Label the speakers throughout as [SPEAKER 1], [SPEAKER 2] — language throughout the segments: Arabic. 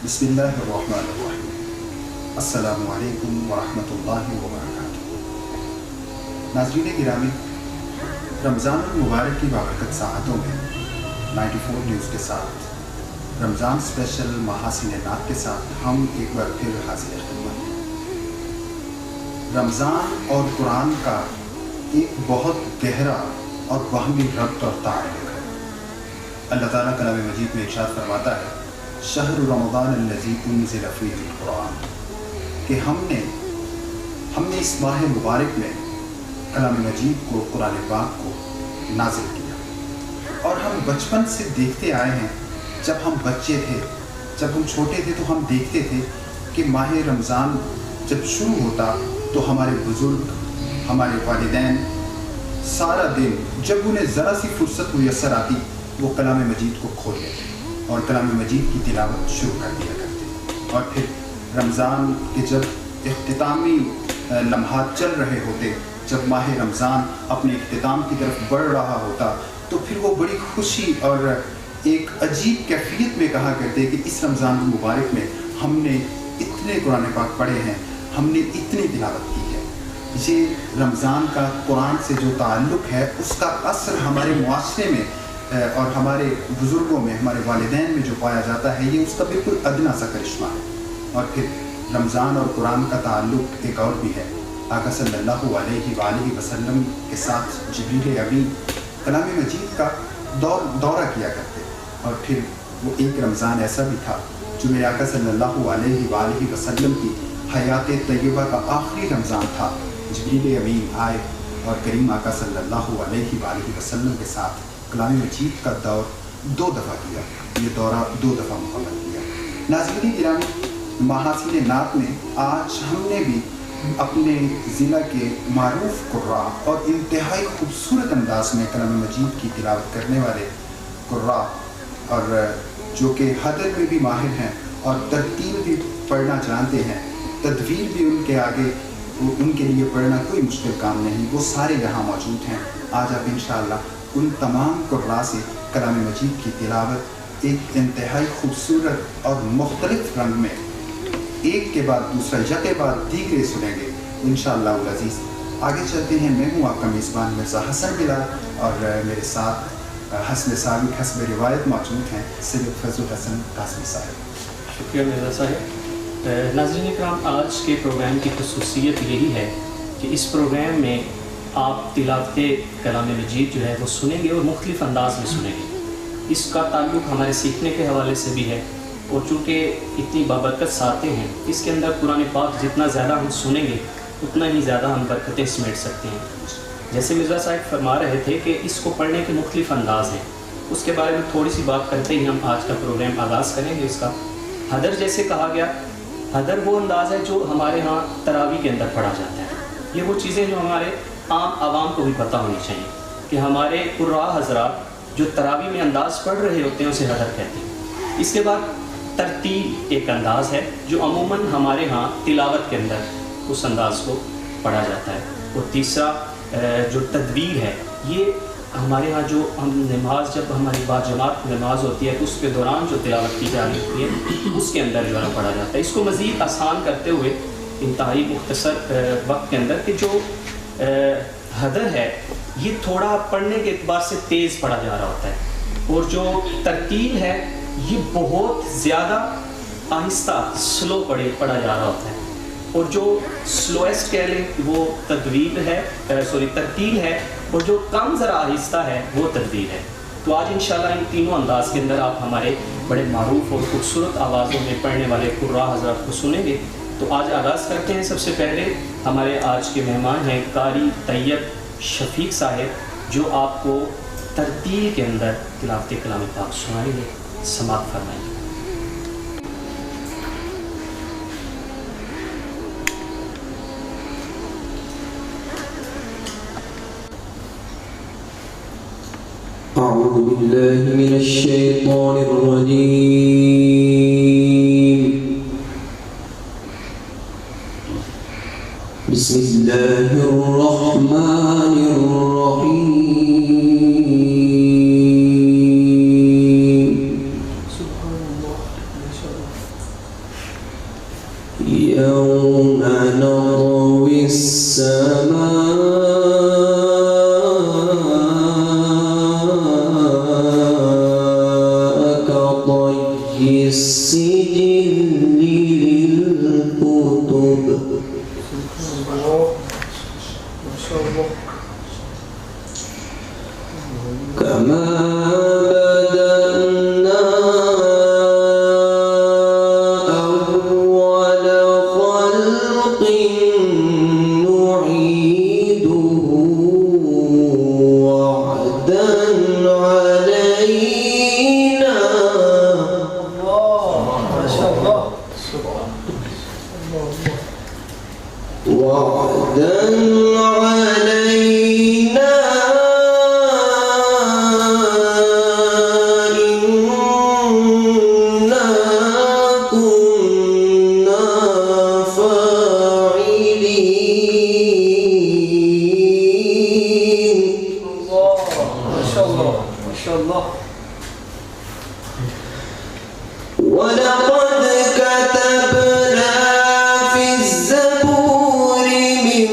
[SPEAKER 1] بسم اللہ الرحمن الرحیم۔ السلام علیکم ورحمۃ اللہ وبرکاتہ۔ ناظرین گرامی، رمضان المبارک کی بابرکت ساعتوں میں 94 نیوز کے ساتھ رمضان اسپیشل محاسن نعت کے ساتھ ہم ایک بار پھر حاضر خدمت ہیں۔ رمضان اور قرآن کا ایک بہت گہرا اور باہمی ربط اور تعلق ہے۔ اللہ تعالیٰ کلام مجید میں ارشاد فرماتا ہے شہر رمضان الذی انزل فیہ القرآن، کہ ہم نے اس ماہ مبارک میں کلام مجید کو، قرآن پاک کو نازل کیا۔ اور ہم بچپن سے دیکھتے آئے ہیں، جب ہم بچے تھے، جب ہم چھوٹے تھے تو ہم دیکھتے تھے کہ ماہ رمضان جب شروع ہوتا تو ہمارے بزرگ، ہمارے والدین سارا دن جب انہیں ذرا سی فرصت میسر آتی وہ کلام مجید کو کھول لیتے اور کلام مجید کی تلاوت شروع کر دیا کرتے۔ اور پھر رمضان کے جب اختتامی لمحات چل رہے ہوتے، جب ماہ رمضان اپنے اختتام کی طرف بڑھ رہا ہوتا تو پھر وہ بڑی خوشی اور ایک عجیب کیفیت میں کہا کرتے کہ اس رمضان المبارک میں ہم نے اتنے قرآن پاک پڑھے ہیں، ہم نے اتنی تلاوت کی ہے۔ یہ رمضان کا قرآن سے جو تعلق ہے، اس کا اثر ہمارے معاشرے میں اور ہمارے بزرگوں میں، ہمارے والدین میں جو پایا جاتا ہے، یہ اس کا بالکل ادنا سا کرشمہ ہے۔ اور پھر رمضان اور قرآن کا تعلق ایک اور بھی ہے۔ آقا صلی اللہ علیہ وآلہ وسلم کے ساتھ جبریل امین کلام مجید کا دورہ کیا کرتے، اور پھر وہ ایک رمضان ایسا بھی تھا جو میرے آقا صلی اللہ علیہ وآلہ وسلم کی حیات طیبہ کا آخری رمضان تھا۔ جبریل امین آئے اور کریم آقا صلی اللہ علیہ وآلہ وسلم کے ساتھ کلام مجید کا دور 2 دفعہ کیا، یہ دورہ 2 دفعہ مکمل کیا۔ ناظرین گرامی، محاسن نعت میں آج ہم نے بھی اپنے ضلع کے معروف قراء اور انتہائی خوبصورت انداز میں کلام مجید کی تلاوت کرنے والے قراء، اور جو کہ حدر میں بھی ماہر ہیں اور ترتیل بھی پڑھنا جانتے ہیں، تدویر بھی ان کے آگے، ان کے لیے پڑھنا کوئی مشکل کام نہیں، وہ سارے یہاں موجود ہیں۔ آج آپ انشاءاللہ ان تمام قراء سے کلام مجید کی تلاوت ایک انتہائی خوبصورت اور مختلف رنگ میں ایک کے بعد دوسرا، یکے بعد دیگرے سنیں گے انشاءاللہ العزیز۔ آگے چلتے ہیں۔ میں ہوں آپ کا میزبان مرزا حسن بلال، اور میرے ساتھ حسب سابق حسب روایت موجود ہیں سید فضل الحسن قاسمی صاحب۔
[SPEAKER 2] شکریہ مرزا صاحب۔ ناظرین کرام، آج کے پروگرام کی خصوصیت یہی ہے کہ اس پروگرام میں آپ تلاوت کلام مجید جو ہے وہ سنیں گے اور مختلف انداز میں سنیں گے۔ اس کا تعلق ہمارے سیکھنے کے حوالے سے بھی ہے، اور چونکہ اتنی بابرکت ساتیں ہیں، اس کے اندر قرآن پاک جتنا زیادہ ہم سنیں گے اتنا ہی زیادہ ہم برکتیں سمیٹ سکتے ہیں۔ جیسے مرزا صاحب فرما رہے تھے کہ اس کو پڑھنے کے مختلف انداز ہیں، اس کے بارے میں تھوڑی سی بات کرتے ہی ہم آج کا پروگرام آغاز کریں گے۔ اس کا حدر جیسے کہا گیا، حدر وہ انداز ہے جو ہمارے ہاں تراویح کے اندر پڑھا جاتا ہے۔ یہ وہ چیزیں جو ہمارے عام عوام کو بھی پتہ ہونی چاہیے کہ ہمارے قراء حضرات جو تراویح میں انداز پڑھ رہے ہوتے ہیں اسے حدر کہتے ہیں۔ اس کے بعد ترتیل ایک انداز ہے جو عموماً ہمارے ہاں تلاوت کے اندر اس انداز کو پڑھا جاتا ہے۔ اور تیسرا جو تدبیر ہے، یہ ہمارے ہاں جو ہم نماز، جب ہماری باجماعت نماز ہوتی ہے تو اس کے دوران جو تلاوت کی جا رہی ہوتی ہے اس کے اندر جو ہے پڑھا جاتا ہے۔ اس کو مزید آسان کرتے ہوئے انتہائی مختصر وقت کے اندر کہ جو حدر ہے یہ تھوڑا پڑھنے کے اعتبار سے تیز پڑھا جا رہا ہوتا ہے، اور جو ترتیل ہے یہ بہت زیادہ آہستہ سلو پڑھا جا رہا ہوتا ہے، اور جو سلویسٹ کہہ لیں وہ ترتیل ہے، اور جو کم ذرا آہستہ ہے وہ تدبیر ہے۔ تو آج انشاءاللہ ان تینوں انداز کے اندر آپ ہمارے بڑے معروف اور خوبصورت آوازوں میں پڑھنے والے قراء حضرات کو سنیں گے۔ تو آج آغاز کرتے ہیں۔ سب سے پہلے ہمارے آج کے مہمان ہیں قاری طیب شفیق صاحب، جو آپ کو ترتیل کے اندر تلاوت کلام پاک سنائیں گے، سماعت فرمائیں گے۔
[SPEAKER 3] أعوذ بالله من الشيطان الرجيم بسم الله الرحمن الرحيم يوم نطوي السماء كطي السجل للكتب كما بدأنا أول خلق نعيده وعدا علينا
[SPEAKER 4] ما شاء الله
[SPEAKER 3] وعدا علينا إنا كنا فاعلين
[SPEAKER 4] ما شاء الله ما شاء الله
[SPEAKER 3] ولقد كتبنا في الزبور من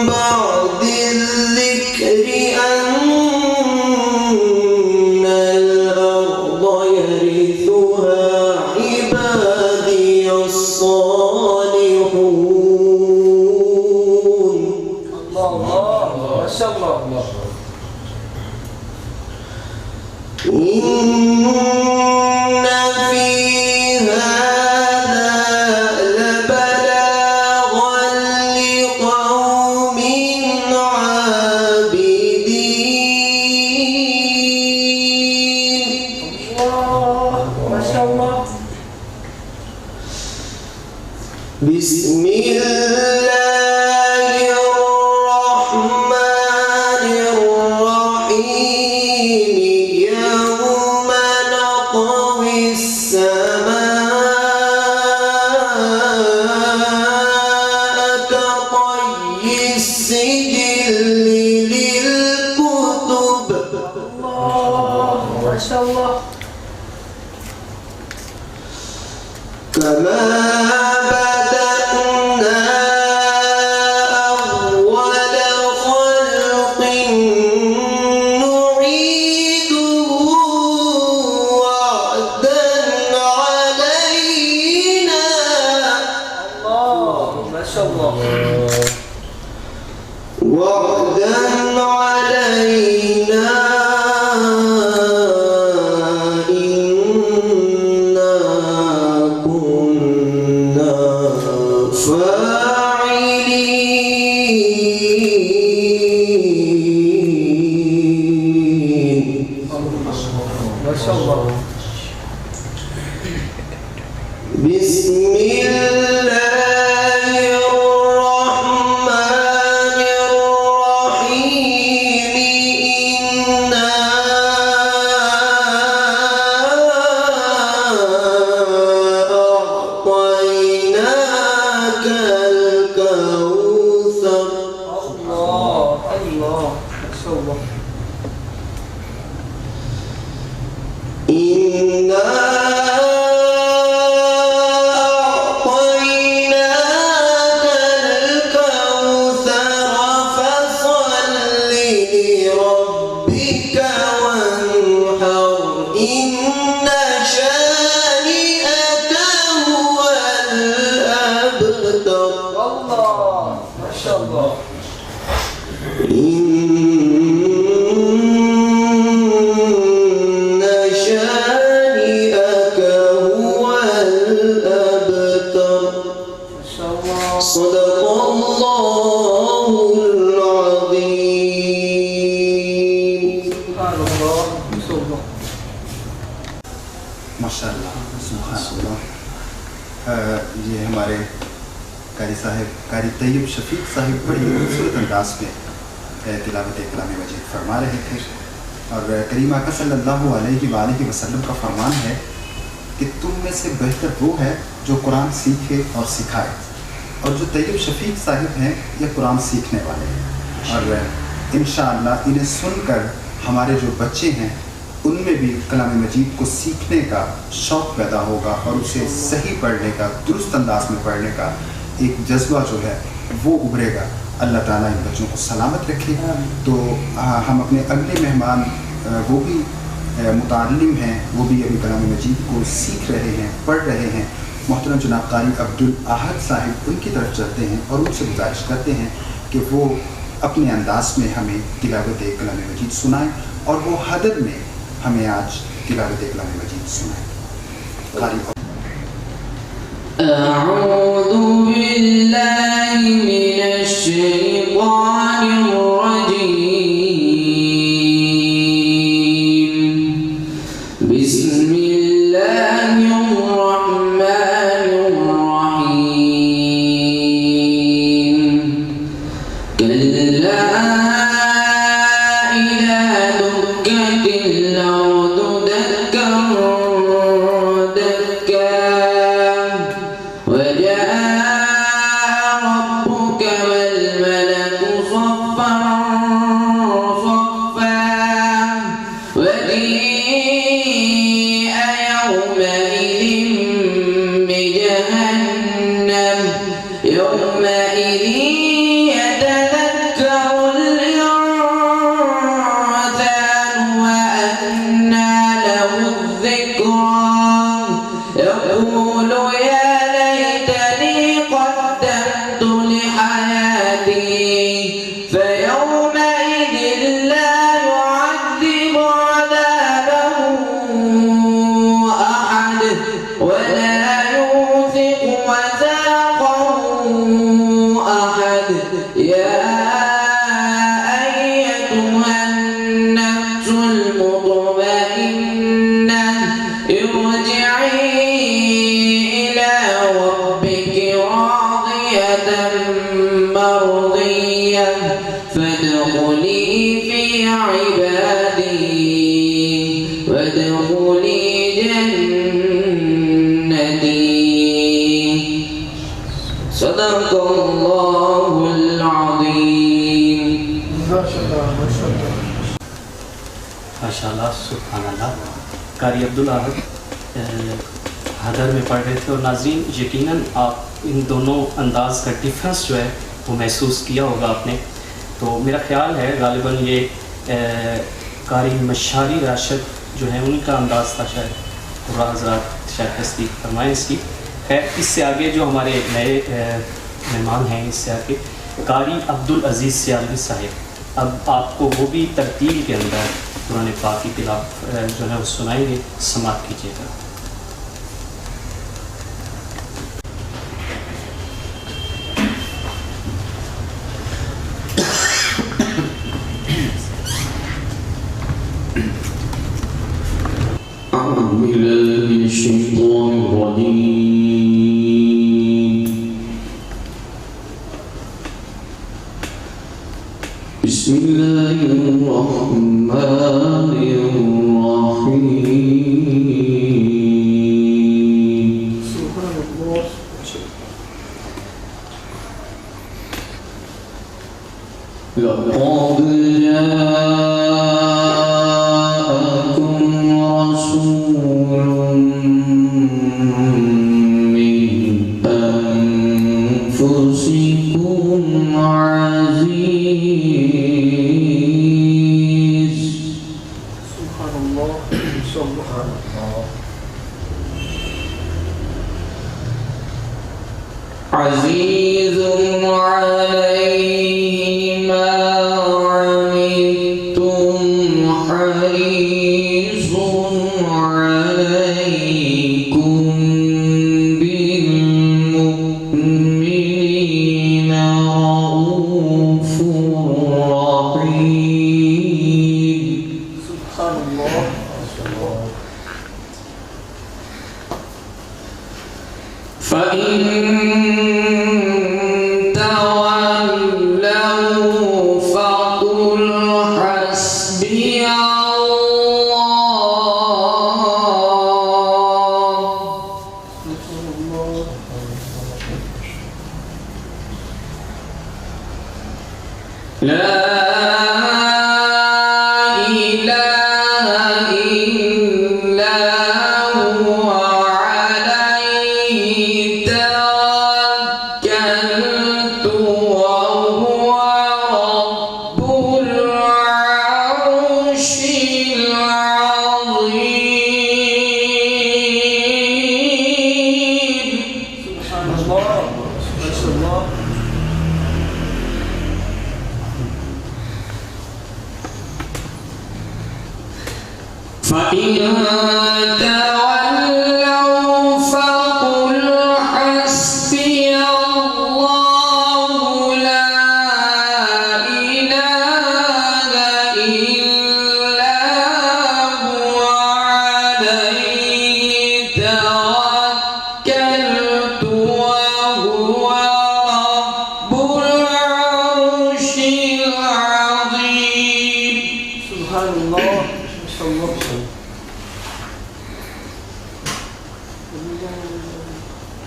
[SPEAKER 3] بعد الذكر أن الأرض يرثها عبادي الصالحون
[SPEAKER 4] الله ما شاء الله
[SPEAKER 3] إن في هذا لبلاغا لقوم عابدين
[SPEAKER 4] ما شاء الله
[SPEAKER 3] بسم الله الرحمن الرحيم يوم نطوي السماء كطي السجل للكتب
[SPEAKER 4] ما شاء الله
[SPEAKER 3] كما بدأنا أول خلق نعيده وعدا علينا
[SPEAKER 4] ما شاء الله
[SPEAKER 3] وعدا علينا إنا كنا فاعلين
[SPEAKER 4] ما شاء الله
[SPEAKER 3] بسم الله الرحمن الرحيم إنا أعطيناك الكوثر
[SPEAKER 4] الله الله ما شاء الله
[SPEAKER 3] إنا أعطيناك الكوثر فصل لربك وانحر إن شانئك هو الأبتر
[SPEAKER 4] الله ما شاء الله
[SPEAKER 3] إن شانئك هو الأبتر
[SPEAKER 4] ما شاء الله
[SPEAKER 3] صدق الله العظيم
[SPEAKER 4] سبحان الله ما شاء الله
[SPEAKER 1] माशाअल्लाह सुभानअल्लाह। ये हमारे कारी साहब कारी तैयब शफीक साहब बड़ी खूबसूरत अंदाज में तिलावत कलाम मजीद फरमा रहे थे और करीम आका सल्लल्लाहु अलैहि वसल्लम का फरमान है कि तुम में से बेहतर वो है जो कुरान सीखे और सिखाए, और जो तैयब शफीक साहिब हैं ये कुरान सीखने वाले हैं और इंशाअल्लाह इन्हें सुनकर हमारे जो बच्चे हैं उनमें भी कलाम मजीद को सीखने का शौक़ पैदा होगा और उसे सही पढ़ने का, दुरुस्त अंदाज में पढ़ने का एक जज्बा जो है वो उभरेगा। अल्लाह ताला इन बच्चों को सलामत रखे। तो हम अपने अगले मेहमान वो भी मुताल्लिम हैं, वो भी अभी कलाम मजीद को सीख रहे हैं, पढ़ रहे हैं। मोहतरम जनाब कारी अब्दुल अहद साहिब, उनकी तरफ चलते हैं और उनसे गुजारिश करते हैं कि वो अपने अंदाज में हमें तिलावत कलाम मजीद सुनाएं और वो हदर में हमें आज तिलावत कलाम मजीद सुनाएं। कारी
[SPEAKER 3] أعوذ بالله من الشيطان الرجيم بسم الله الرحمن الرحيم كلا إذا دكت الأرض دكا دكا وجاء ربك والملك صفا صفا وجيء يومئذ بجهنم يومئذ يتذكر الإنسان وأنى له الذكرى يقول يا ليتني قدمت لحياتي فيومئذ لا يعذب عذابه أحد ولا يوثق وثاقه أحد يا أيتها النفس المطمئنة ارجعي إلى ربك راضية مرضية فادخلي في عبادي وادخلي جنتي صدق الله العظيم
[SPEAKER 2] माशाल्लाह सुभान अल्लाह। कारी अब्दुल अहद हदर में पढ़ रहे थे और नाज़रीन यकीनन आप इन दोनों अंदाज़ का डिफरेंस जो है वो महसूस किया होगा आपने। तो मेरा ख्याल है गालिबन ये कारी मशारी राशिद जो है उनका अंदाज़ था शायद, और हज़रात शायद तस्दीक फरमाएँ इसकी। खैर इससे आगे जो हमारे नए मेहमान हैं, इससे आगे कारी अब्दुल अज़ीज़ सियालवी साहिब, अब आपको वो भी तरतील के अंदर कुरान पाक की तिलावत जो है वो सुनाएंगे, समात कीजिएगा।
[SPEAKER 3] أعوذ بالله من الشيطان الرجيم بسم الله الرحمن الرحيم
[SPEAKER 4] سبحان الله
[SPEAKER 3] لقد جاءكم رسول من أنفسكم عزيز
[SPEAKER 4] سبحان الله سبحان الله
[SPEAKER 3] عزيز عليه ما عنتم حريص عليكم بالمؤمنين رؤوف رحيم
[SPEAKER 4] سبحان الله
[SPEAKER 3] فإن تولوا فقل حسبي الله لا إله فإن تولوا فقل حسبي الله لا إله إلا هو عليه توكلت وهو رب العرش العظيم.
[SPEAKER 4] سبحان الله ما شاء الله.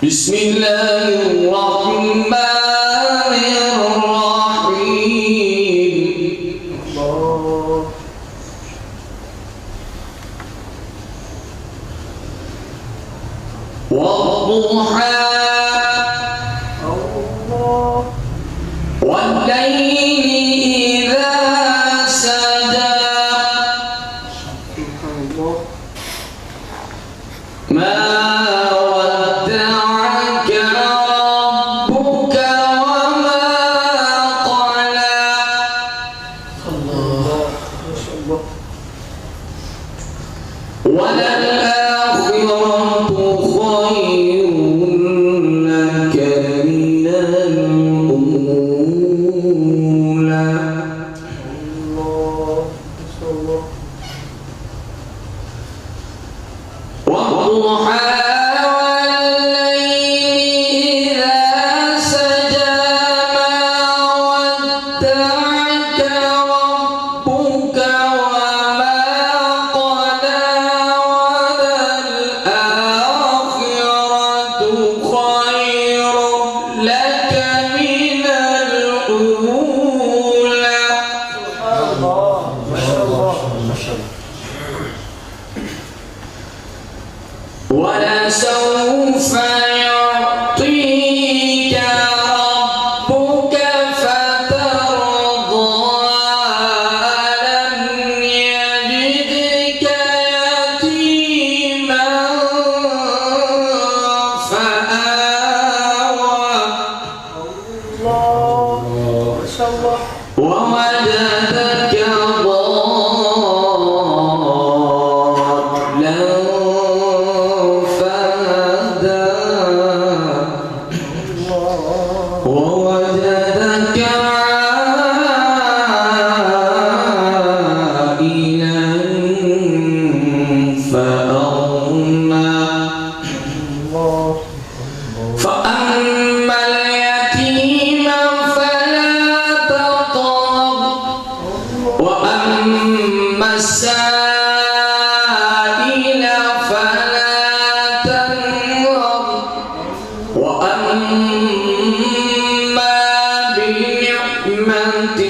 [SPEAKER 3] بسم الله الرحمن الرحيم.
[SPEAKER 4] الله
[SPEAKER 3] والضحى
[SPEAKER 4] الله
[SPEAKER 3] والليل إذا سجى
[SPEAKER 4] سبحان الله.
[SPEAKER 3] ما ودعك ربك وما قلى.
[SPEAKER 4] الله ما شاء الله.
[SPEAKER 3] وللآخرة خير لك من الأولى.
[SPEAKER 4] الله ما شاء الله.
[SPEAKER 3] والضحى والليل إذا سجى ما ودعك ربك وما قلى. وللآخرة خير لك من الأولى.
[SPEAKER 4] سبحان الله ما شاء الله.
[SPEAKER 3] ولسوف يعطيك ربك فترضى. ألم يجدك يتيما فآوى
[SPEAKER 4] الله ما شاء الله.
[SPEAKER 3] ووجدك ضالا فهدى. ووجدك عائلا فأغنى.
[SPEAKER 4] الله
[SPEAKER 3] فأما اليتيم فلا تقهر. وأما السائل فلا تنهر. وأما بنعمة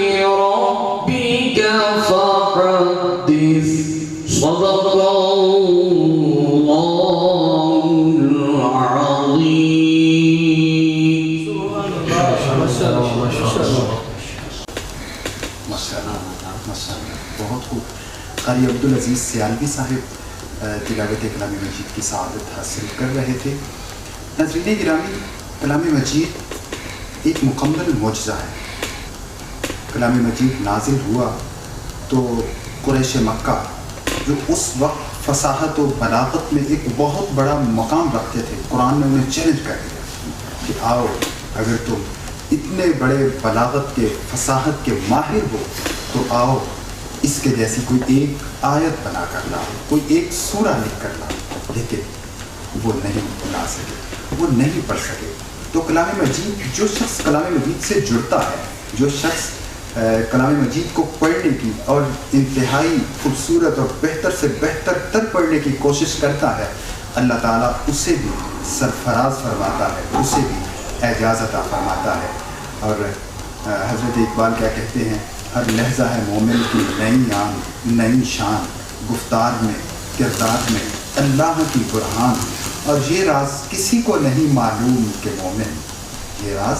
[SPEAKER 3] ربك فحدث. صدق الله العظيم.
[SPEAKER 4] سبحان الله ما شاء الله ما شاء الله.
[SPEAKER 1] माशाअल्लाह माशाअल्लाह, बहुत खूब। कारी अब्दुल अजीज़ सियालवी साहिब तिलावत कलाम मजीद की सआदत हासिल कर रहे थे। नाज़रीन गिरामी, कलाम मजीद एक मुकम्मल मौजज़ा है। कलाम मजीद नाजिल हुआ तो कुरैश मक्का जो उस वक्त फसाहत और बलागत में एक बहुत बड़ा मकाम रखते थे, कुरान ने उन्हें चैलेंज कर दिया कि आओ, अगर तुम इतने बड़े बलागत के फसाहत के माहिर हो तो आओ इसके जैसी कोई एक आयत बना कर लाओ, कोई एक सूरा लिख कर लाओ। लेकिन वो नहीं ला सके, वो नहीं पढ़ सके। तो कलाम मजीद, जो शख्स कलाम मजीद से जुड़ता है, जो शख्स कलाम मजीद को पढ़ने की और इंतहाई खूबसूरत और बेहतर से बेहतर तर पढ़ने की कोशिश करता है, अल्लाह ताला उसे भी सरफराज फरमाता है, उसे भी एजाज़ अता फरमाता है। और हज़रत इकबाल क्या कहते हैं, हर लहजा है मोमिन की नई आन नई शान, गुफ्तार में किरदार में अल्लाह की बुरहान। और ये राज किसी को नहीं मालूम के मोमिन, ये राज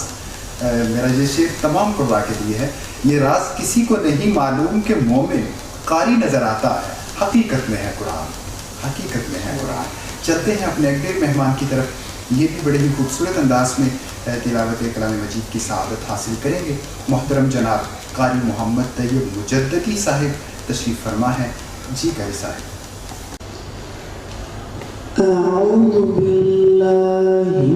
[SPEAKER 1] मेरा ये शेर तमाम कुर्रा के लिए है, ये राज किसी को नहीं मालूम के मोमिन कारी नज़र आता है, हकीकत में है कुरान, हकीकत में है कुरान। चलते हैं अपने अगले मेहमान की तरफ। ये भी बड़े ही खूबसूरत अंदाज में तिलावत कलाम मजीद की सआदत हासिल करेंगे। मोहतरम जनाब कारी मोहम्मद तैयब मुजद्ददी साहिब तशरीफ़ फरमा है। जी कारी साहिब।
[SPEAKER 5] نور الله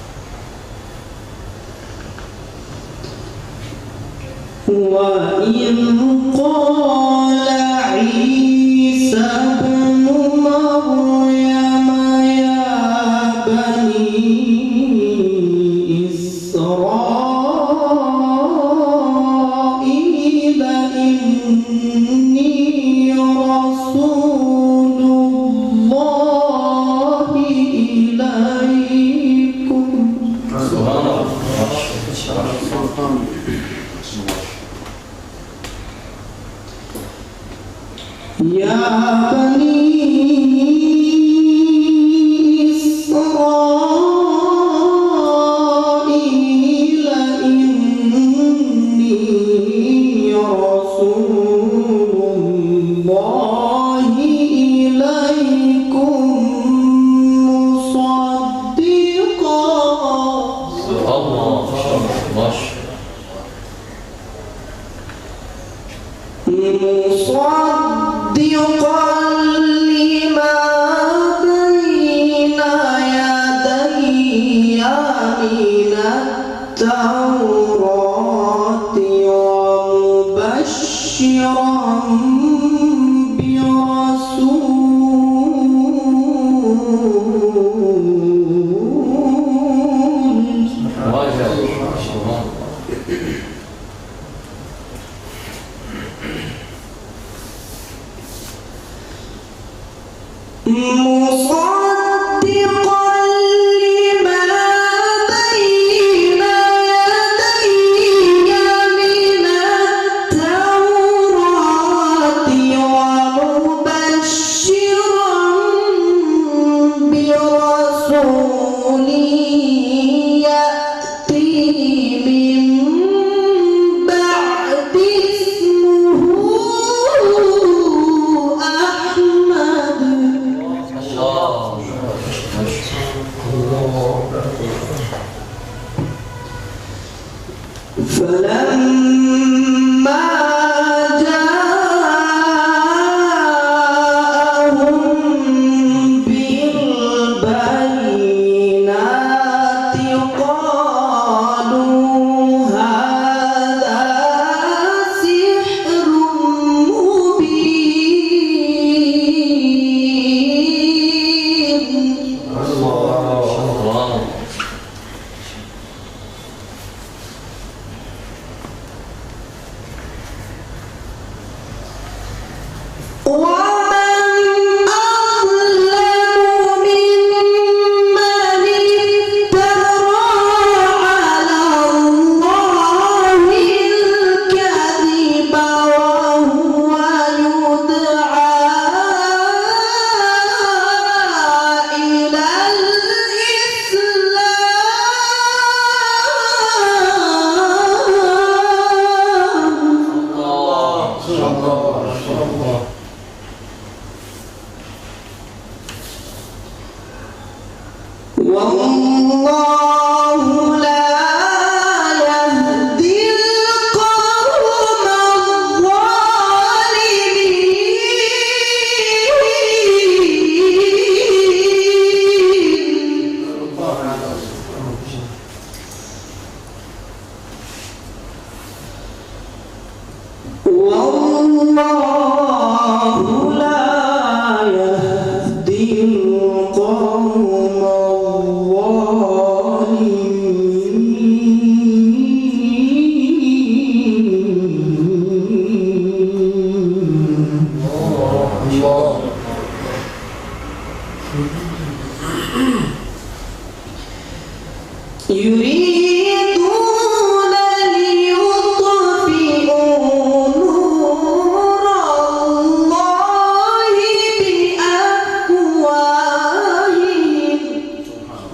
[SPEAKER 5] بأفواههم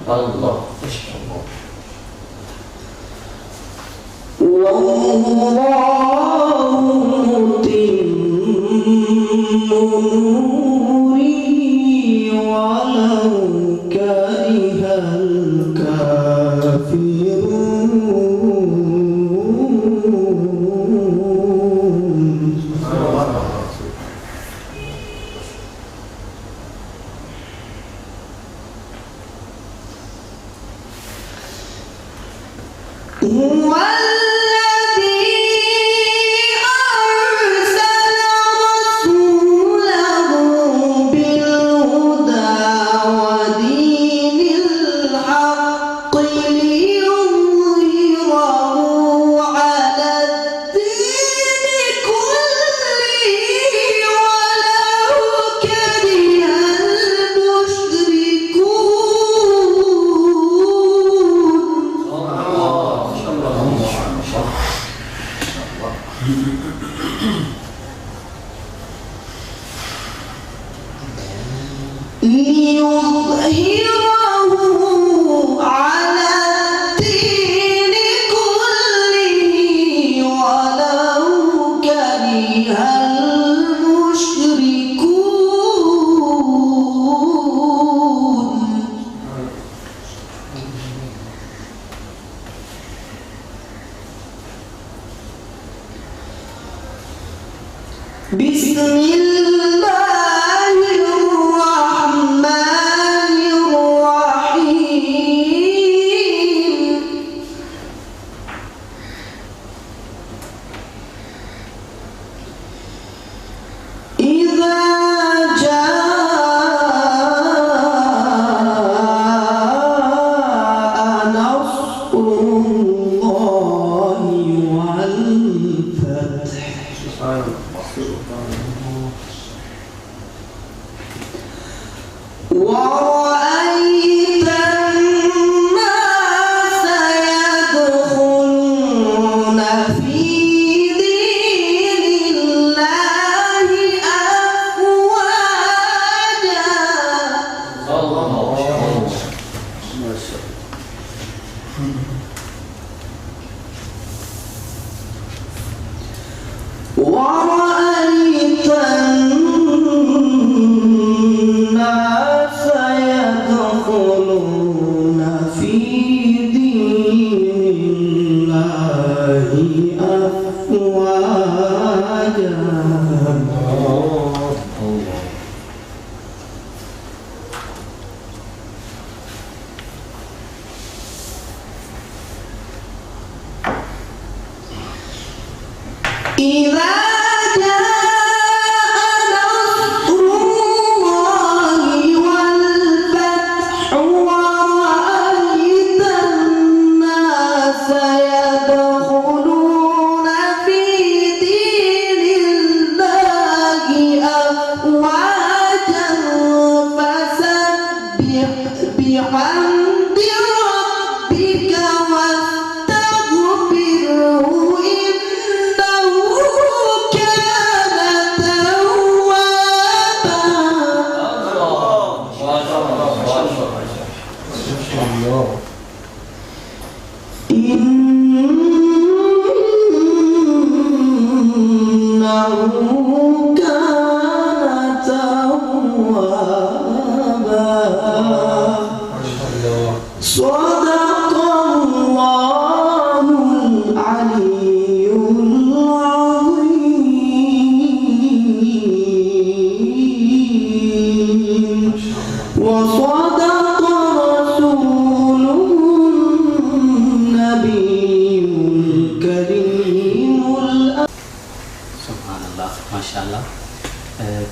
[SPEAKER 3] Allah.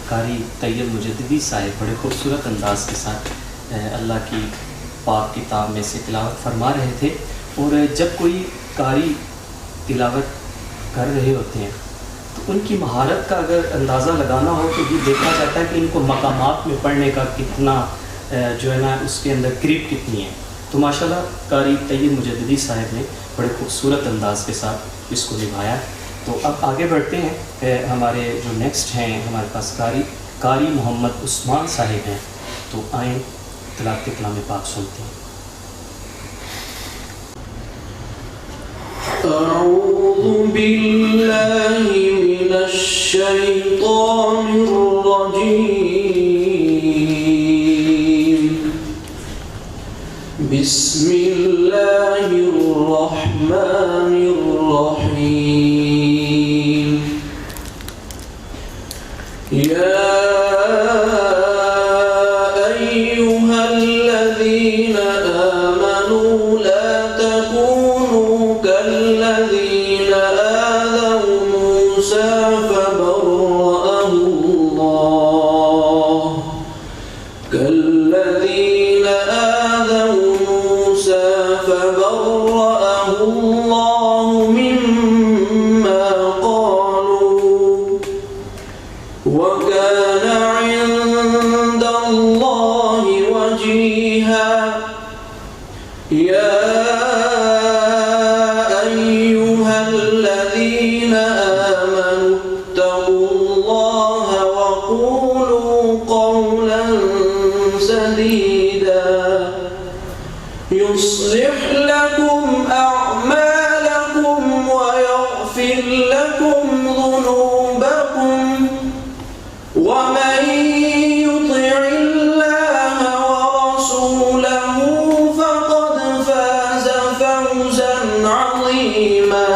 [SPEAKER 2] कारी तैयब मुजद्दिदी साहिब बड़े खूबसूरत अंदाज के साथ अल्लाह की पाक किताब में से तिलावत फरमा रहे थे। और जब कोई कारी तिलावत कर रहे होते हैं तो उनकी महारत का अगर अंदाज़ा लगाना हो तो ये देखा जाता है कि इनको मकामात में पढ़ने का कितना जो है ना उसके अंदर करीब कितनी है। तो माशाल्लाह कारी तैयब मुजद्दिदी साहिब ने बड़े खूबसूरत अंदाज के साथ इसको निभाया। तो अब आगे बढ़ते हैं, हमारे जो नेक्स्ट हैं हमारे पास कारी मोहम्मद उस्मान साहिब हैं। तो आए तिलावत कलाम पाक सुनते हैं।
[SPEAKER 3] أعوذ بالله من الشيطان الرجيم. بسم الله الرحمن الرحيم. يا أيها الذين آمنوا لا تكونوا كالذين آذوا موسى فبرأه الله كالذين آذوا موسى فبرأه الله مما قالوا وكان عند الله وجيها. يا أيها الذين آمنوا اتقوا الله وقولوا قولا سديدا يصلح لكم أعمالكم ويغفر لكم ذنوبكم ومن يطع الله ورسوله فقد فاز فوزا عظيما.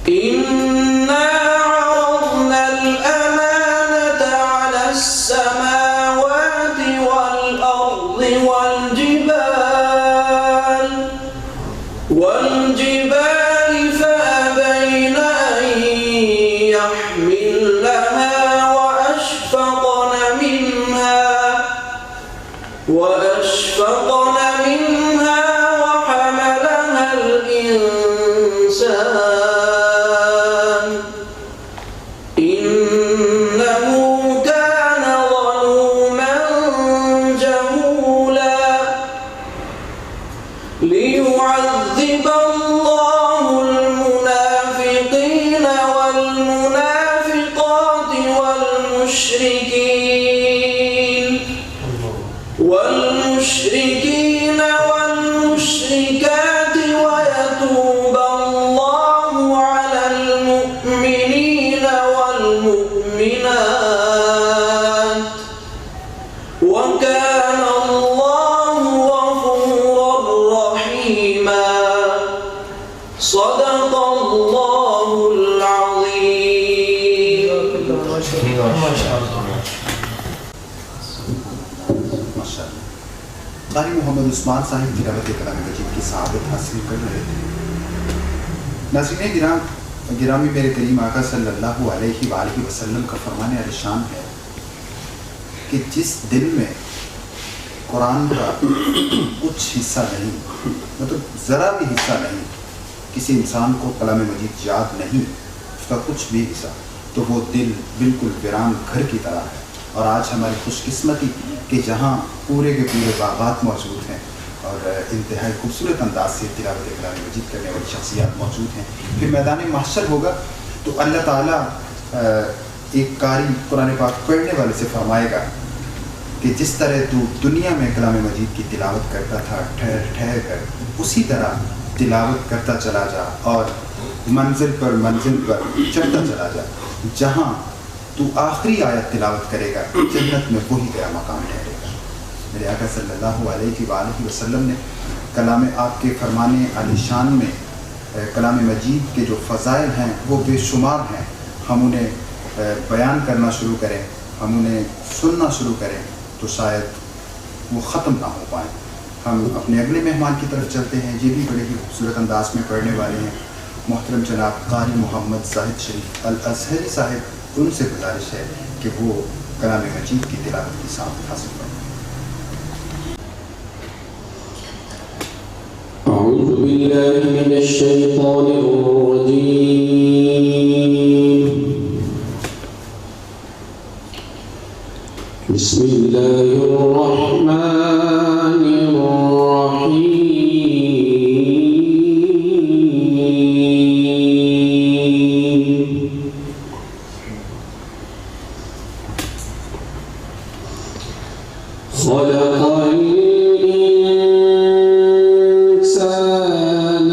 [SPEAKER 3] إنا عرضنا الأمانة على السماوات والأرض والجبال فأبين أن يحملنها وأشفقن منها وحملها الإنسان إنه كان ظلوما جهولا. ليعذب الله المنافقين والمنافقات والمشركين والمشركات ويتوب الله على المؤمنين والمؤمنات وكان الله غفورا رحيما. صدق الله العظيم.
[SPEAKER 1] कारी मोहम्मद उस्मान साहिब तिलावत कलाम मजीद की सआदत हासिल कर रहे थे। नाज़रीन गिरामी मेरे करीम आका सल्लल्लाहु अलैहि वसल्लम का फरमाने अलिशान है कि जिस दिल में कुरान का कुछ हिस्सा नहीं, मतलब ज़रा भी हिस्सा नहीं, किसी इंसान को कलाम मजीद याद नहीं, उसका कुछ भी हिस्सा, तो वो दिल बिल्कुल वीरान घर की तरह है। और आज हमारी खुशकिस्मती कि जहाँ पूरे के पूरे बागात मौजूद हैं और इंतहाई खूबसूरत अंदाज से तिलावत कलाम मजीद करने वाली शख्सियात मौजूद हैं। फिर मैदान महशर होगा तो अल्लाह ताला एक कारी कुरान पाक पढ़ने वाले से फरमाएगा कि जिस तरह तू दुनिया में कलाम मजीद की तिलावत करता था ठहर ठहर कर, उसी तरह तिलावत करता चला जा और मंजिल पर चढ़ता चला जा। जहाँ तू आखिरी आयत तिलावत करेगा जन्नत में वही तेरा मकाम ठहरेगा। मेरे आका सल्लल्लाहु अलैहि वसल्लम ने कलाम आपके फरमाने आलिशान में कलाम मजीद के जो फ़ज़ाइल हैं वो बेशुमार हैं। हम उन्हें बयान करना शुरू करें, हम उन्हें सुनना शुरू करें तो शायद वो ख़त्म ना हो पाए। हम अपने अगले मेहमान की तरफ चलते हैं। ये भी बड़े ही खूबसूरत अंदाज में पढ़ने वाले हैं मोहतरम जनाब कारी मोहम्मद ज़ाहिद शरीफ अल अज़हरी साहिब। उनसे गुजारिश है कि वो कलाम मजीद की तिलावत की साथ हासिल करें।
[SPEAKER 3] أعوذ بالله من الشيطان الرجيم. بسم الله الرحمن الرحيم. خلق الإنسان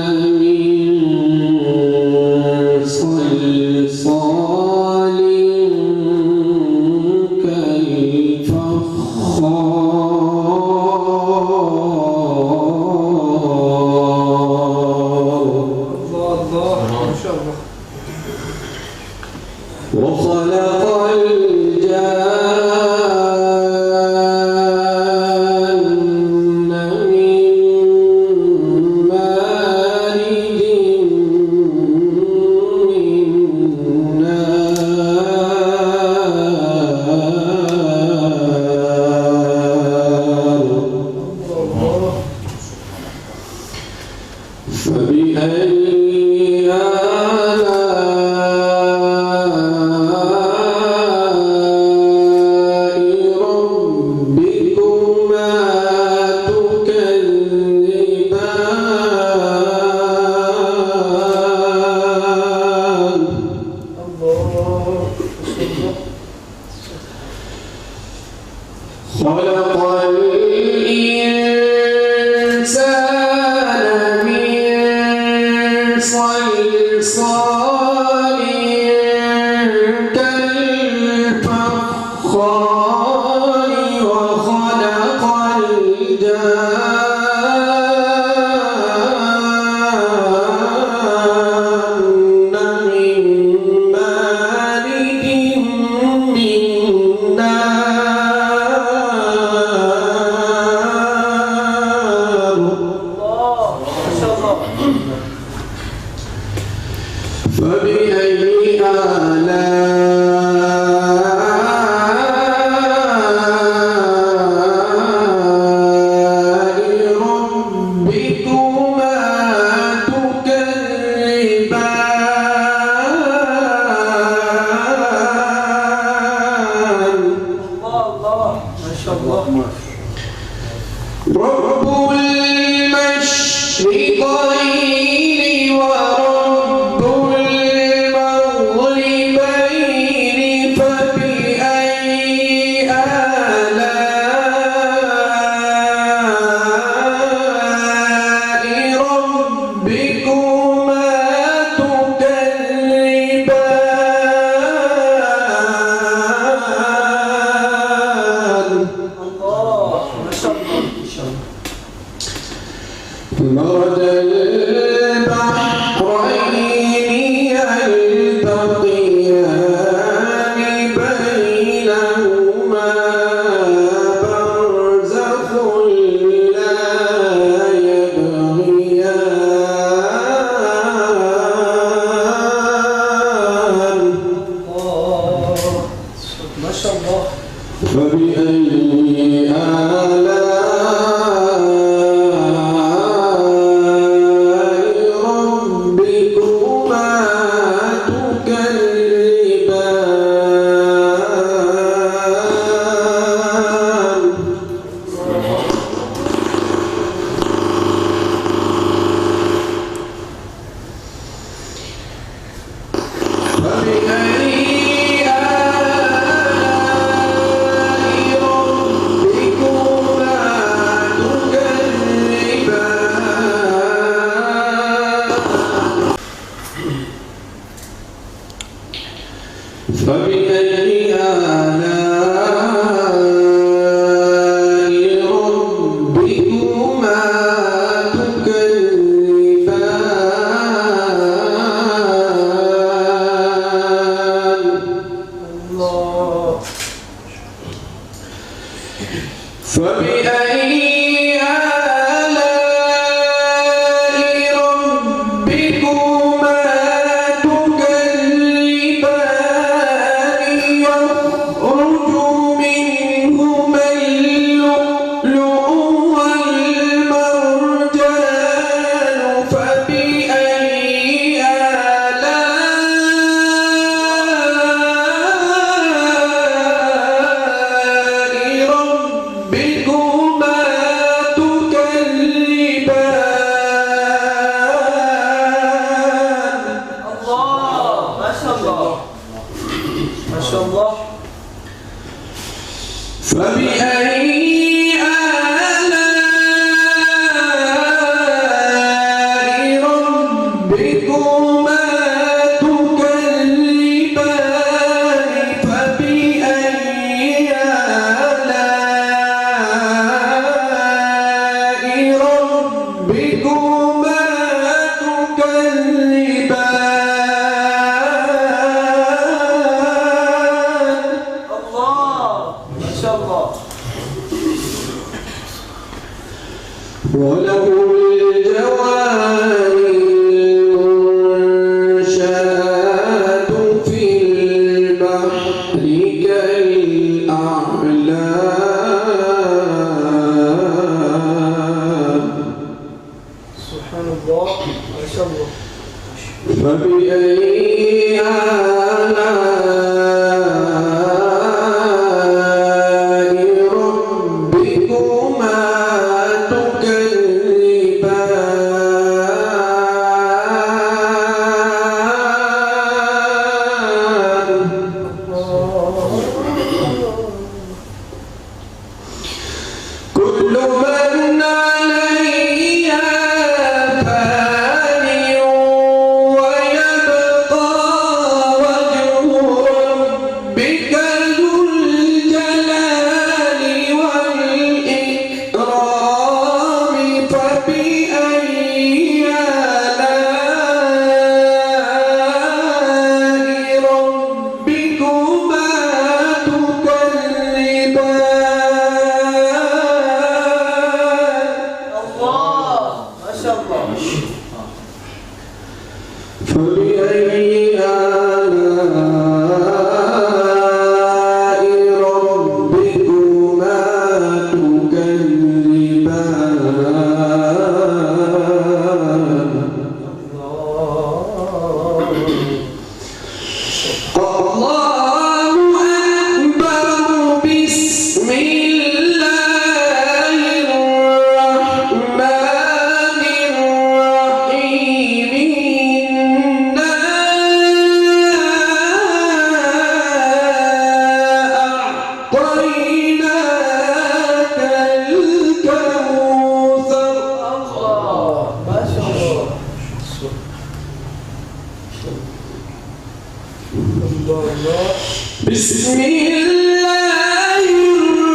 [SPEAKER 3] بسم الله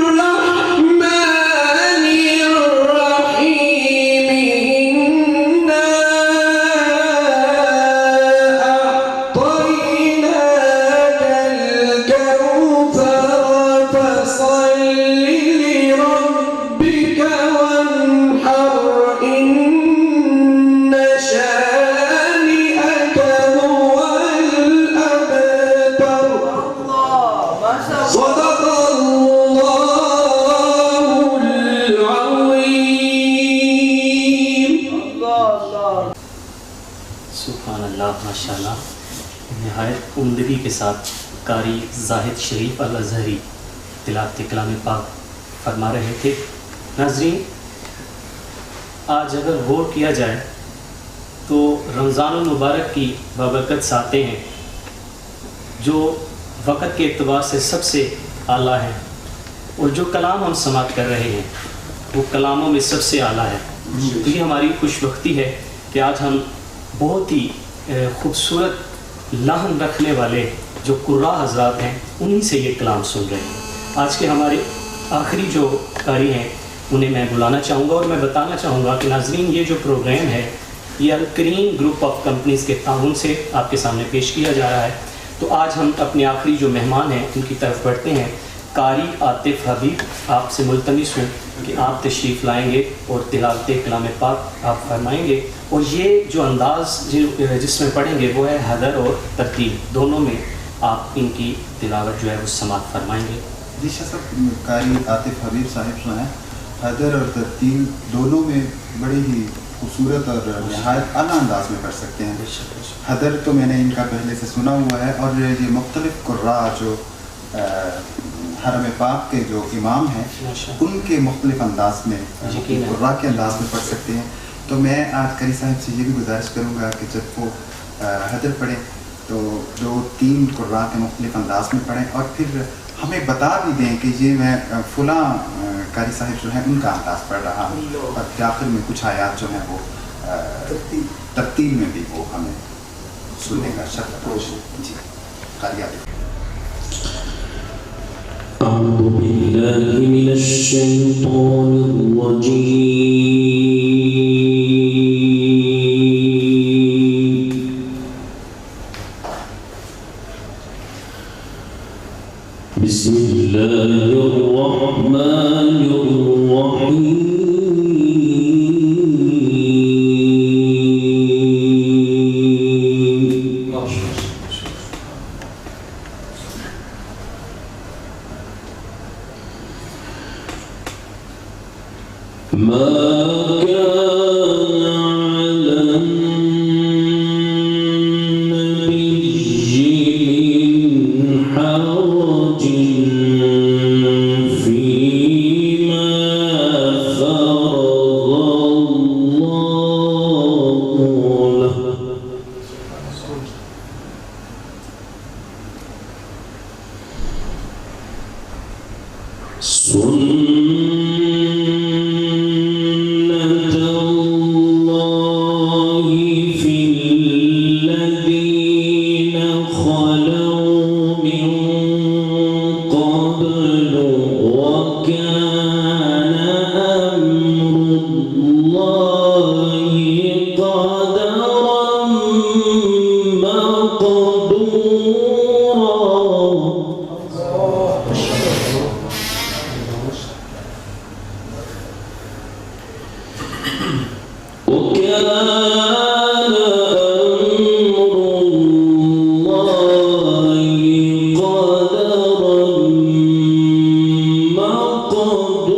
[SPEAKER 3] الرحمن الرحيم إنا أعطيناك الكوثر فصل لربك وانحر إن شانئك هو الأبتر صدق الله العظيم.
[SPEAKER 2] سبحان اللہ، ماشاء اللہ. نہایت عمدگی کے ساتھ قاری زاہد شریف الازہری تلاوت کلام پاک فرما رہے تھے. ناظرین، آج اگر غور کیا جائے تو رمضان المبارک کی بابرکت ساتیں ہیں جو وقت کے اعتبار سے سب سے اعلیٰ ہیں، اور جو کلام ہم سماعت کر رہے ہیں وہ کلاموں میں سب سے اعلیٰ ہے. تو یہ ہماری خوش بختی ہے کہ آج ہم بہت ہی خوبصورت لحن رکھنے والے جو قراء حضرات ہیں انہی سے یہ کلام سن رہے ہیں. آج کے ہمارے آخری جو قاری ہیں انہیں میں بلانا چاہوں گا، اور میں بتانا چاہوں گا کہ ناظرین یہ جو پروگرام ہے یہ الکریم گروپ آف کمپنیز کے تعاون سے آپ کے سامنے پیش کیا جا رہا ہے. تو آج ہم اپنے آخری جو مہمان ہیں ان کی طرف بڑھتے ہیں. قاری عاطف حبیب، آپ سے ملتمس ہوں کہ آپ تشریف لائیں گے اور تلاوت کلام پاک آپ فرمائیں گے، اور یہ جو انداز جس میں پڑھیں گے وہ ہے حدر اور ترتیل، دونوں میں آپ ان کی تلاوت جو ہے وہ سماعت فرمائیں گے.
[SPEAKER 1] جی شاہ صاحب، قاری عاطف حبیب صاحب جو ہیں حدر اور ترتیل دونوں میں بڑی ہی خوبصورت اور نہایت اعلیٰ انداز میں پڑھ سکتے ہیں. حدر تو میں نے ان کا پہلے سے سنا ہوا ہے، اور یہ مختلف قراء جو حرم پاک کے جو امام ہیں ان کے مختلف انداز میں قراء کے انداز میں پڑھ سکتے ہیں. تو میں آج قاری صاحب سے یہ بھی گزارش کروں گا کہ جب وہ حدر پڑھیں تو 2-3 قراء کے مختلف انداز میں پڑھیں، اور پھر ہمیں بتا بھی دیں کہ یہ میں فلاں قاری صاحب جو ہیں ان کا انداز پڑھ رہا ہوں، اور پھر آخر میں کچھ آیات جو ہیں وہ ترتیل میں بھی وہ ہمیں سننے کا شرط. جی قاری عاطف.
[SPEAKER 3] أعوذ بالله من الشيطان الرجيم. بسم الله الرحمن الرحيم. ما كان على النبي من حرج فيما فرض الله له. سنة الله في الذين خلوا من قبل وكان أمر الله قدرا مقدورا. وكان أمر الله قدرا مقدورا.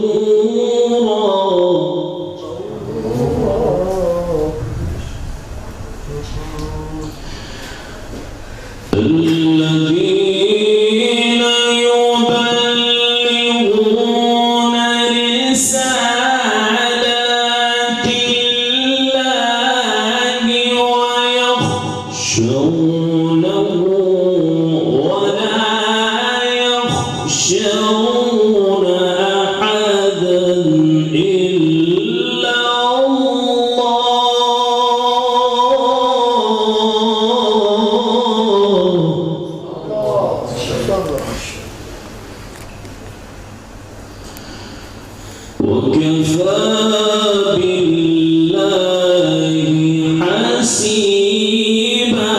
[SPEAKER 3] الذين يبلغون رسالات الله وكفى بالله حسيبا.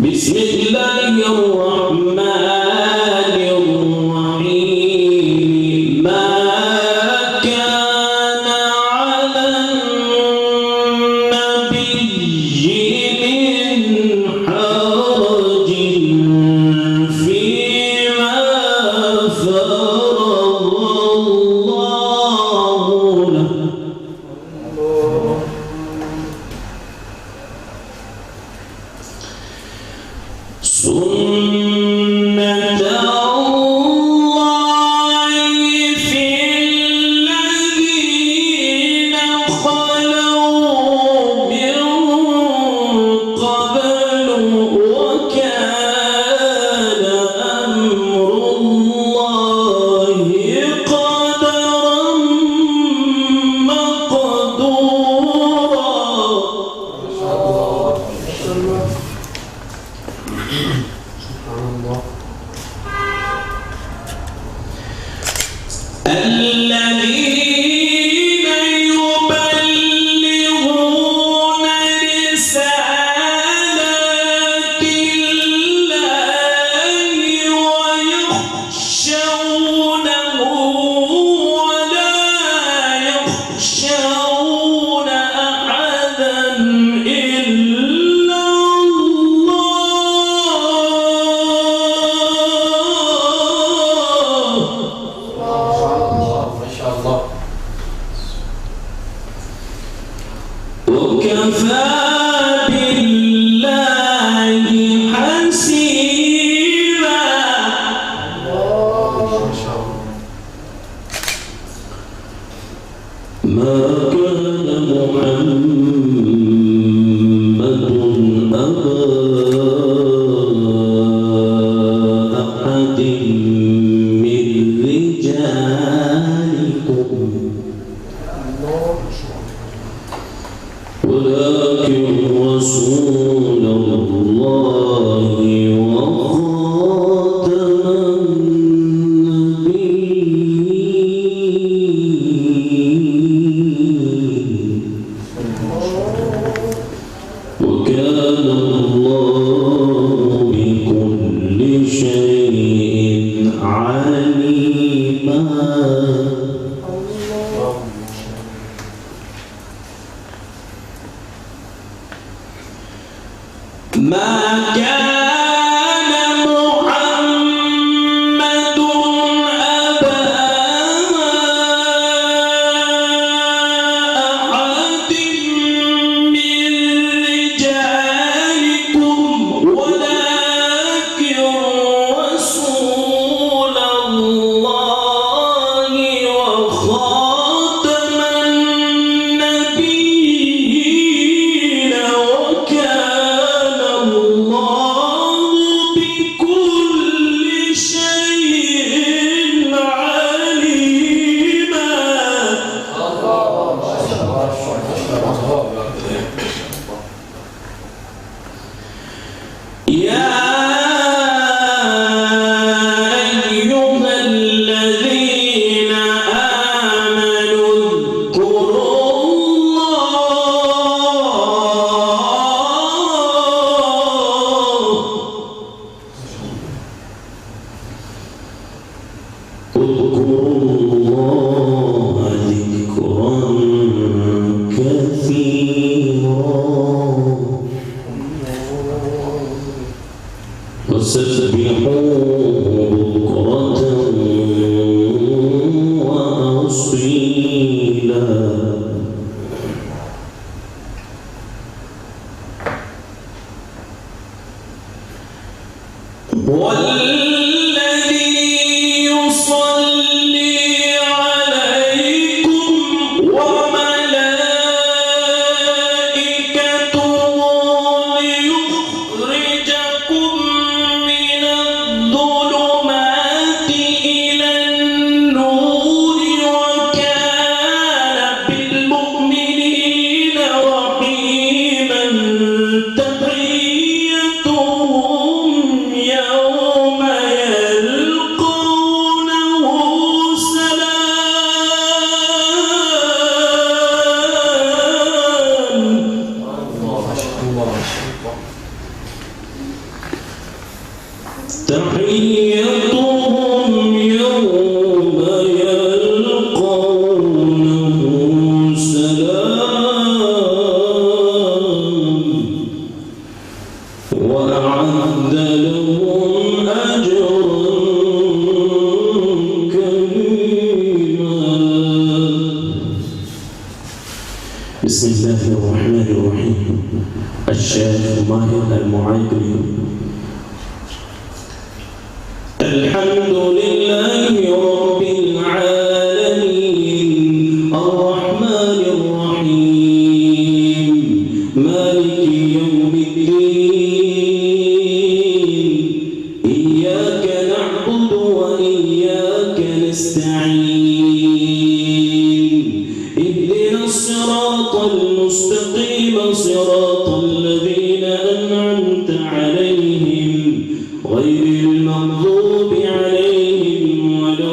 [SPEAKER 3] بسم الله الرحمن الرحيم. ما كان على النبي من حرج فيما فرض الله له. سنة الله في الذين خلوا من قبل وكان أمر الله قدرا مقدورا. الذين يبلغون رسالات الله ويخشونه ولا يخشون أحدا إلا وكفى بالله حسيبا. ما كان محمد أبا أحد من رجالكم ولكن رسول الله وخاتم النبيين. وكان الله بكل شيء عليما. ما كان محمد أبا أحد من رجالكم ولكن رسول الله وخاتم النبيين. وكان الله بكل شيء عليما. يا أيها الذين آمنوا اذكروا الله ذكرا كثيرا وسبحوه بكرة وأصيلا. والذي يصلي عليكم وملائكته ليخرجكم من الظلمات إلى النور وكان بالمؤمنين رحيما. تحيتهم تحيتهم يوم يلقونه سلام وأعد لهم أجرا كريما. بسم الله الرحمن الرحيم. الشيخ ماهر المعيقلي. الحمد لله رب العالمين الرحمن الرحيم مالك يوم الدين إياك نعبد وإياك نستعين اهدنا الصراط المستقيم صراط الذين أنعمت عليهم غير المغضوب عليهم ولا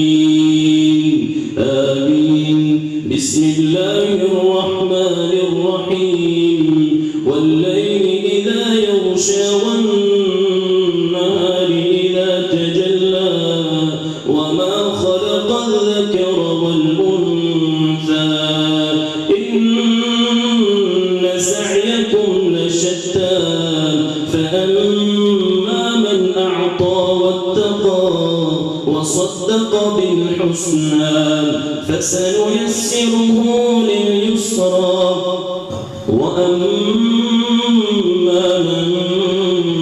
[SPEAKER 3] الضالين آمين. بسم الله الرحمن الرحيم والليل إذا يغشى والنهار إذا تجلى وما خلق الذكر والأنثى إن سعيكم لشتى فأما من أعطى واتقى وصدق بالحسنى فسنيسره لليسرى وأما من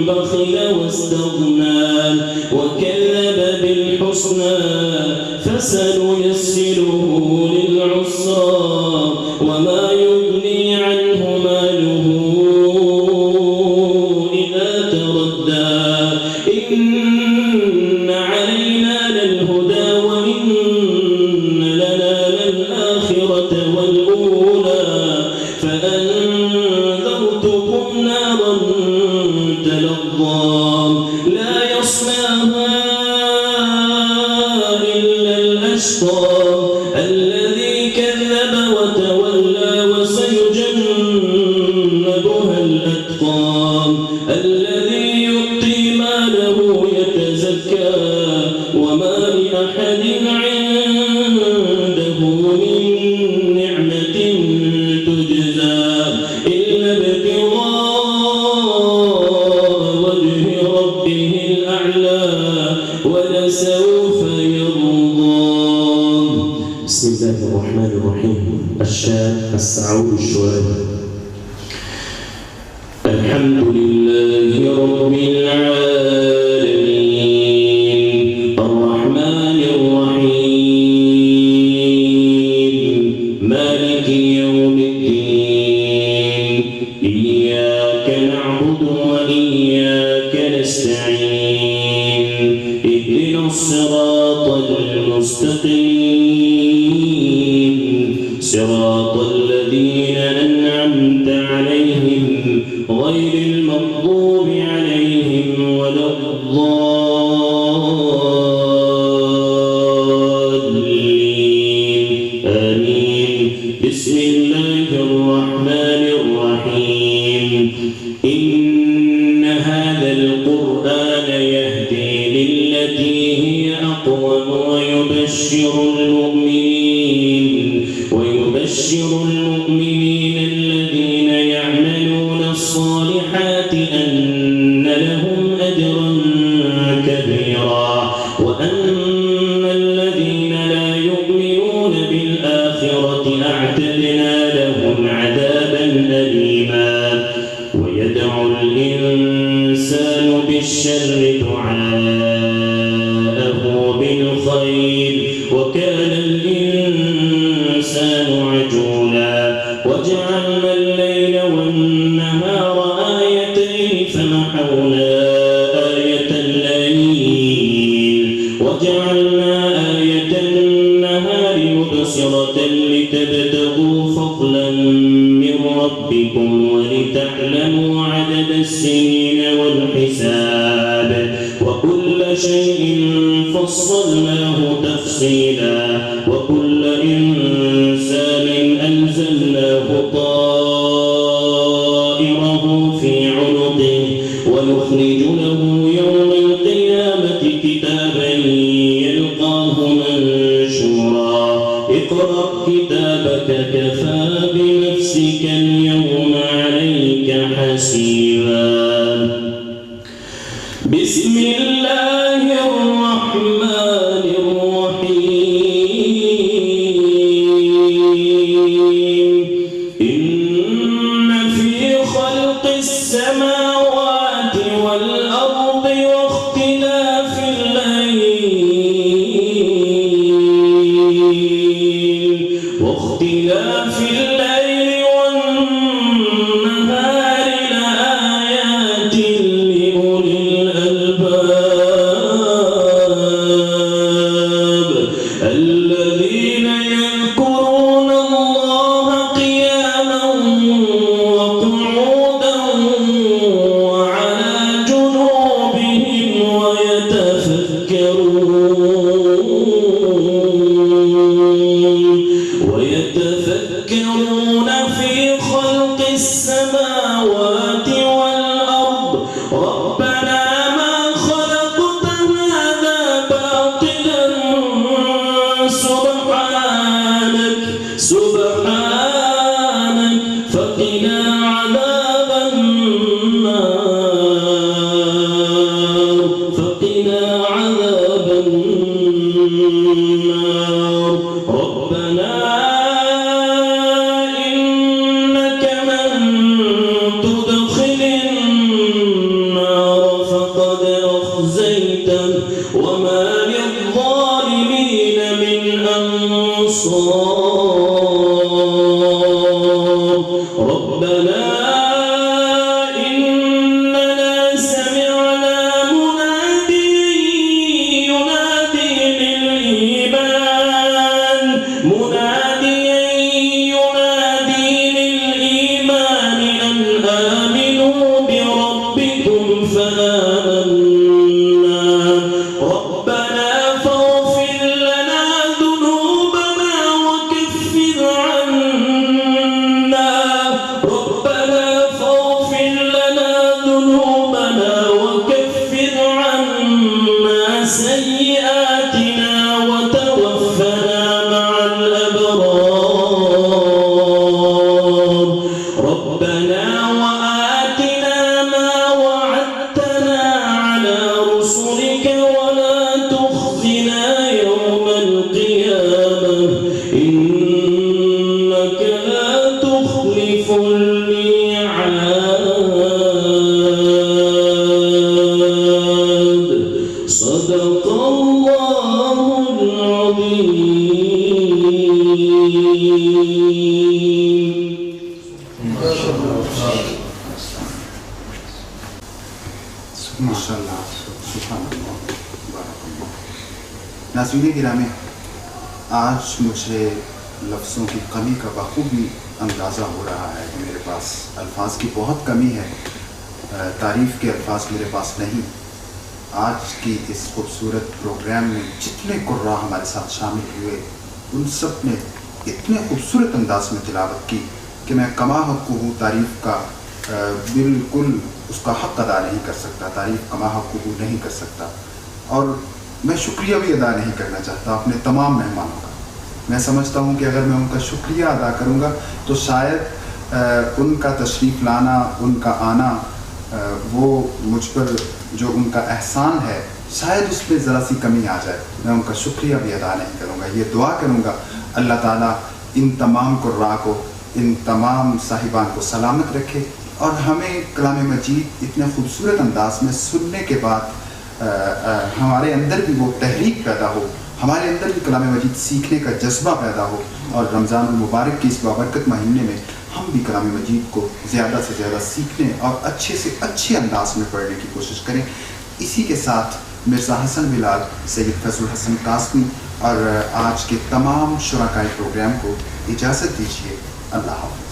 [SPEAKER 3] بخل واستغنى وكذب بالحسنى فسنيسره للعسرى وما يغني عنه ماله إذا تردى إن علينا للهدى وإن لنا للآخرة والأولى فأنذرتكم نارا تلظى لا يصلاها إلا الأشقى الذي كذب وتولى وسيجنبها الأتقى الذي يؤتي ماله يتزكى وما لأحد عنده من نعمة تجزى إلا ابتغاء وجه ربه الأعلى ولسوف يرضى. بسم الله الرحمن الرحيم. الشيخ السعود الشوالي. الحمد لله رب العالمين الرحمن الرحيم مالك يوم الدين إياك نعبد وإياك نستعين اهدنا الصراط المستقيم صراط الذين أنعمت عليهم غير المغضوب عليهم ولا الضالين آمين. بسم الله الرحمن الرحيم إن هذا القرآن يهدي للتي هي أقوم ويبشر المؤمنين الذين يعملون الصالحات أن لهم أجرا كبيرا وأما الذين لا يؤمنون بالآخرة أعتدنا لهم عذابا أليما. ويدعو الإنسان بالشر دعاءه بالخير وكان الإنسان عجولا. وجعلنا الليل والنهار آيتين فمحونا آية الليل وجعلنا آية النهار مبصرة لتبتغوا فضلا من ربكم ولتعلموا عدد السنين والحساب وكل شيء فصلناه تفصيلا وكل إنسان أنزلناه طائرا اليوم عليك حسيبا. بسم الله الرحمن الرحيم. إن في خلق السماوات والأرض واختلاف الليل والنهار لآيات لأولي الألباب الذين يذكرون الله قياما وقعودا وعلى جنوبهم ويتفكرون في خلق السماوات والأرض ربنا ما خلقت هذا باطلا سبحانك فقنا عذاب النار ربنا إنك من تدخل النار فقد أخزيته وما للظالمين من أنصار. ربنا إننا سمعنا مناديا ينادي للإيمان أن آمنوا بربكم فآمنا. ربنا فاغفر لنا ذنوبنا وكفر عنا سيئاتنا وتوفنا مع الأبرار. ربنا وآتنا ما وعدتنا على رسلك ولا تخزنا يوم القيامة إنك لا تخلف الميعاد. صدق الله العظيم.
[SPEAKER 1] माशाअल्लाह, सुभान अल्लाह, बारक अल्लाह। नाज़रीन गिरामी, आज मुझे लफ्ज़ों की कमी का बखूबी अंदाज़ा हो रहा है कि मेरे पास अल्फाज की बहुत कमी है, तारीफ़ के अल्फाज मेरे पास नहीं। आज की इस खूबसूरत प्रोग्राम में जितने कुर्रा हमारे साथ शामिल हुए उन सब ने इतने खूबसूरत अंदाज में तिलावत की कि मैं कमा हक़ हूँ तारीफ़ का बिल्कुल उसका हक़ अदा नहीं कर सकता, तारीफ़ कमा हक़ हूँ नहीं कर सकता। और मैं शुक्रिया भी अदा नहीं करना चाहता अपने तमाम मेहमानों का। मैं समझता हूँ कि अगर मैं उनका शुक्रिया अदा करूँगा तो शायद उनका तशरीफ़ लाना, उनका आना, वो मुझ पर जो उनका एहसान है शायद उस पर ज़रा सी कमी आ जाए। मैं उनका शुक्रिया भी अदा नहीं करूँगा। ये दुआ करूँगा अल्लाह ताला इन तमाम कुर्रा को, इन तमाम साहिबान को सलामत रखे और हमें कलाम मजीद इतने खूबसूरत अंदाज में सुनने के बाद हमारे अंदर भी वो तहरीक पैदा हो, हमारे अंदर भी कलाम मजीद सीखने का जज्बा पैदा हो और रमज़ान मुबारक के इस बाबरकत महीने में हम भी कलाम मजीद को ज़्यादा से ज़्यादा सीखने और अच्छे से अच्छे अंदाज में पढ़ने की कोशिश करें। इसी के साथ मिर्ज़ा हसन बिलाल, सैयद फजल हसन कासमी और आज के तमाम शुराकाए प्रोग्राम को इजाज़त दीजिए। अल्लाह हाफ़िज़।